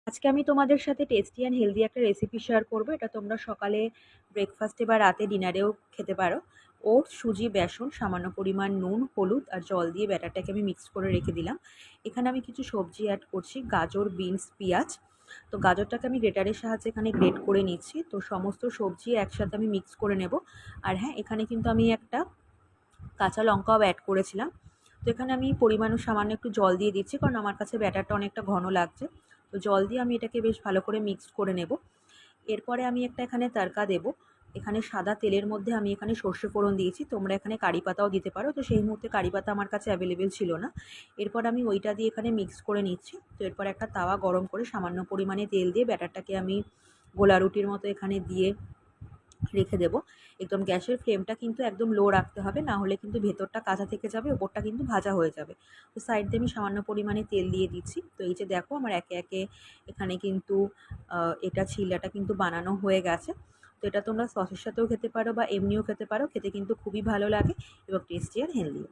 আজকে আমি তোমাদের সাথে টেস্টি অ্যান্ড হেলদি একটা রেসিপি শেয়ার করবো। এটা তোমরা সকালে ব্রেকফাস্টে বা রাতে ডিনারেও খেতে পারো। ওটস, সুজি, বেসন, সামান্য পরিমাণ নুন, হলুদ আর জল দিয়ে ব্যাটারটাকে আমি মিক্স করে রেখে দিলাম। এখানে আমি কিছু সবজি অ্যাড করছি, গাজর, বিনস, পেঁয়াজ। তো গাজরটাকে আমি গ্রেটারের সাহায্যে এখানে গ্রেট করে নিচ্ছি। তো সমস্ত সবজি একসাথে আমি মিক্স করে নেব। আর হ্যাঁ, এখানে কিন্তু আমি একটা কাঁচা লঙ্কাও অ্যাড করেছিলাম। তো এখানে আমি পরিমাণও সামান্য একটু জল দিয়ে দিচ্ছি, কারণ আমার কাছে ব্যাটারটা অনেকটা ঘন লাগছে। তো জল দিয়ে আমি এটাকে বেশ ভালো করে মিক্সড করে নেব। এরপরে আমি একটা এখানে তড়কা দেবো। এখানে সাদা তেলের মধ্যে আমি এখানে সর্ষে ফোড়ন দিয়েছি, তোমরা এখানে কারি পাতাও দিতে পারো। তো সেই মুহূর্তে কারি পাতা আমার কাছে অ্যাভেলেবেল ছিল না। এরপর আমি ওইটা দিয়ে এখানে মিক্স করে নিচ্ছি। তো এরপর একটা তাওয়া গরম করে সামান্য পরিমাণে তেল দিয়ে ব্যাটারটাকে আমি গোলা রুটির মতো এখানে দিয়ে রেখে দেবো। একদম গ্যাসের ফ্লেমটা কিন্তু একদম লো রাখতে হবে, না হলে কিন্তু ভেতরটা কাঁচা থেকে যাবে, ওপরটা কিন্তু ভাজা হয়ে যাবে। তো সাইড দিয়ে আমি সামান্য পরিমাণে তেল দিয়ে দিচ্ছি। তো এই যে দেখো, আমার একে একে এখানে কিন্তু এটা চিল্লাটা কিন্তু বানানো হয়ে গেছে। তো এটা তোমরা সসের সাথেও খেতে পারো বা এমনিও খেতে পারো, খেতে কিন্তু খুবই ভালো লাগে এবং টেস্টি আর হেলদি।